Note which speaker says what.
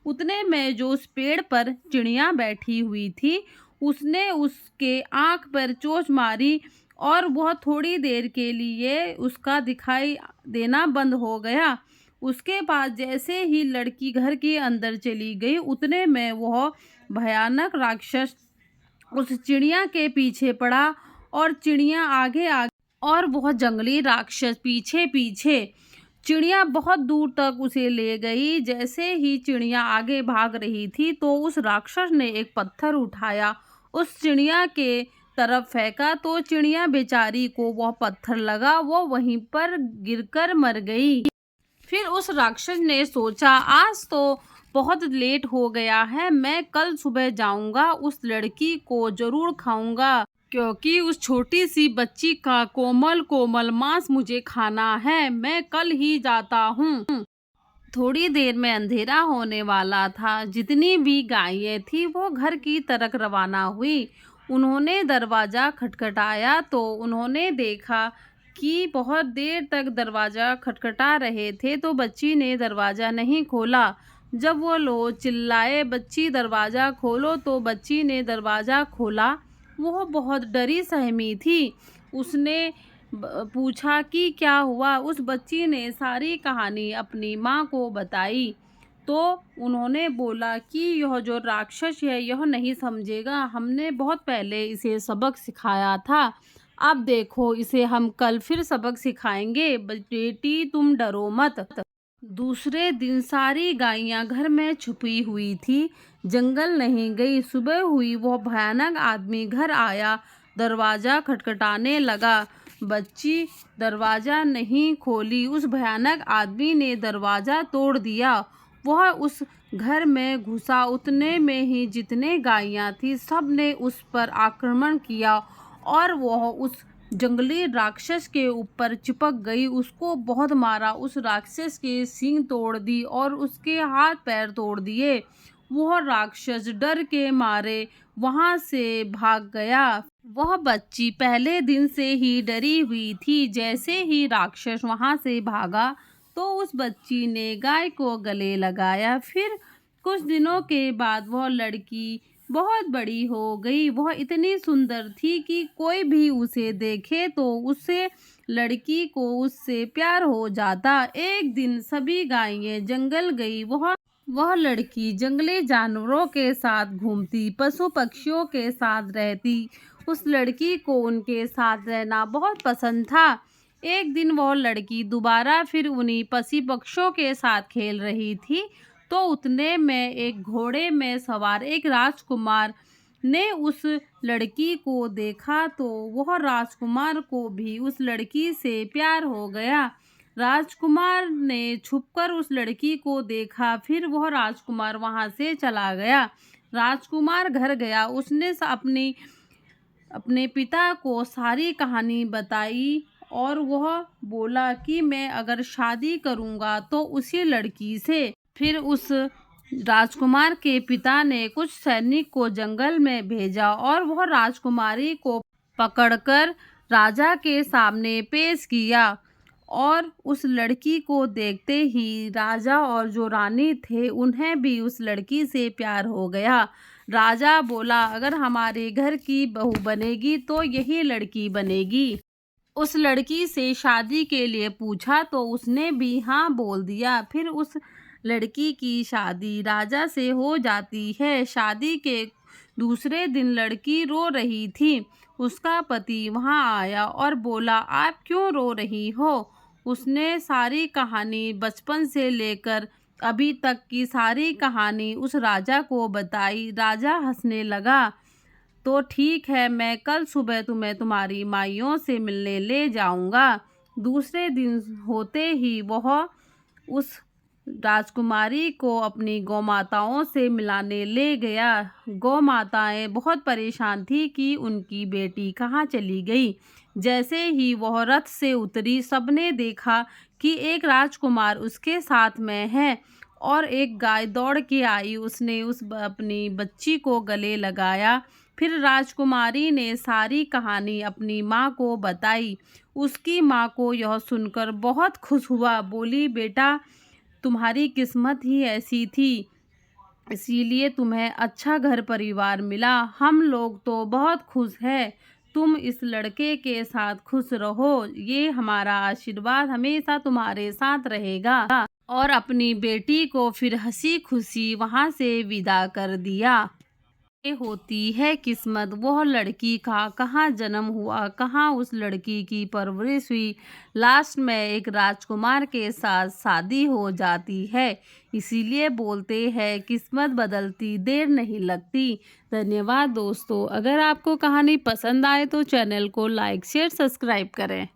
Speaker 1: उतने में जो उस पेड़ पर चिड़िया बैठी हुई थी, उसने उसके आँख पर चोंच मारी और वह थोड़ी देर के लिए उसका दिखाई देना बंद हो गया। उसके बाद जैसे ही लड़की घर के अंदर चली गई, उतने में वह भयानक राक्षस उस चिड़िया के पीछे पड़ा और चिड़िया आगे आगे और वह जंगली राक्षस पीछे पीछे। चिड़िया बहुत दूर तक उसे ले गई। जैसे ही चिड़िया आगे भाग रही थी तो उस राक्षस ने एक पत्थर उठाया, उस चिड़िया के तरफ फेंका, तो चिड़िया बेचारी को वह पत्थर लगा, वो वहीं पर गिरकर मर गई। फिर उस राक्षस ने सोचा, आज तो बहुत लेट हो गया है, मैं कल सुबह जाऊंगा, उस लड़की को जरूर खाऊंगा, क्योंकि उस छोटी सी बच्ची का कोमल कोमल मांस मुझे खाना है। मैं कल ही जाता हूँ। थोड़ी देर में अंधेरा होने वाला था। जितनी भी गायें थी वो घर की तरफ रवाना हुई। उन्होंने दरवाज़ा खटखटाया तो उन्होंने देखा कि बहुत देर तक दरवाज़ा खटखटा रहे थे तो बच्ची ने दरवाज़ा नहीं खोला। जब वो लोग चिल्लाए, बच्ची दरवाज़ा खोलो, तो बच्ची ने दरवाज़ा खोला। वो बहुत डरी सहमी थी। उसने पूछा कि क्या हुआ। उस बच्ची ने सारी कहानी अपनी माँ को बताई। तो उन्होंने बोला कि यह जो राक्षस है यह नहीं समझेगा, हमने बहुत पहले इसे सबक सिखाया था, अब देखो इसे हम कल फिर सबक सिखाएंगे। बेटी तुम डरो मत। दूसरे दिन सारी गायें घर में छुपी हुई थी, जंगल नहीं गई। सुबह हुई, वह भयानक आदमी घर आया, दरवाज़ा खटखटाने लगा। बच्ची दरवाज़ा नहीं खोली। उस भयानक आदमी ने दरवाज़ा तोड़ दिया। वह उस घर में घुसा। उतने में ही जितने गायें थी सब ने उस पर आक्रमण किया और वह उस जंगली राक्षस के ऊपर चिपक गई। उसको बहुत मारा, उस राक्षस के सींग तोड़ दी और उसके हाथ पैर तोड़ दिए। वह राक्षस डर के मारे वहां से भाग गया। वह बच्ची पहले दिन से ही डरी हुई थी। जैसे ही राक्षस वहां से भागा तो उस बच्ची ने गाय को गले लगाया। फिर कुछ दिनों के बाद वह लड़की बहुत बड़ी हो गई। वह इतनी सुंदर थी कि कोई भी उसे देखे तो उसे लड़की को उससे प्यार हो जाता। एक दिन सभी गायें जंगल गई। वह लड़की जंगली जानवरों के साथ घूमती, पशु पक्षियों के साथ रहती। उस लड़की को उनके साथ रहना बहुत पसंद था। एक दिन वह लड़की दोबारा फिर उन्हीं पशु पक्षियों के साथ खेल रही थी तो उतने में एक घोड़े में सवार एक राजकुमार ने उस लड़की को देखा तो वह राजकुमार को भी उस लड़की से प्यार हो गया। राजकुमार ने छुपकर उस लड़की को देखा, फिर वह राजकुमार वहां से चला गया। राजकुमार घर गया। उसने अपने पिता को सारी कहानी बताई और वह बोला कि मैं अगर शादी करूंगा तो उसी लड़की से। फिर उस राजकुमार के पिता ने कुछ सैनिक को जंगल में भेजा और वह राजकुमारी को पकड़कर राजा के सामने पेश किया और उस लड़की को देखते ही राजा और जो रानी थे उन्हें भी उस लड़की से प्यार हो गया। राजा बोला, अगर हमारे घर की बहू बनेगी तो यही लड़की बनेगी। उस लड़की से शादी के लिए पूछा तो उसने भी हाँ बोल दिया। फिर उस लड़की की शादी राजा से हो जाती है। शादी के दूसरे दिन लड़की रो रही थी। उसका पति वहां आया और बोला, आप क्यों रो रही हो। उसने सारी कहानी बचपन से लेकर अभी तक की सारी कहानी उस राजा को बताई। राजा हंसने लगा, तो ठीक है, मैं कल सुबह तुम्हें तुम्हारी माइयों से मिलने ले जाऊंगा। दूसरे दिन होते ही वह उस राजकुमारी को अपनी गौमाताओं से मिलाने ले गया। गौमाताएं बहुत परेशान थी कि उनकी बेटी कहाँ चली गई। जैसे ही वह रथ से उतरी, सबने देखा कि एक राजकुमार उसके साथ में है और एक गाय दौड़ के आई। उसने अपनी बच्ची को गले लगाया। फिर राजकुमारी ने सारी कहानी अपनी माँ को बताई। उसकी माँ को यह सुनकर बहुत खुश हुआ। बोली, बेटा तुम्हारी किस्मत ही ऐसी थी इसीलिए तुम्हें अच्छा घर परिवार मिला। हम लोग तो बहुत खुश हैं। तुम इस लड़के के साथ खुश रहो। ये हमारा आशीर्वाद हमेशा तुम्हारे साथ रहेगा। और अपनी बेटी को फिर हंसी खुशी वहां से विदा कर दिया। ये होती है किस्मत। वह लड़की का कहाँ जन्म हुआ, कहाँ उस लड़की की परवरिश हुई। लास्ट में एक राजकुमार के साथ शादी हो जाती है। इसीलिए बोलते हैं किस्मत बदलती देर नहीं लगती। धन्यवाद दोस्तों। अगर आपको कहानी पसंद आए तो चैनल को लाइक शेयर सब्सक्राइब करें।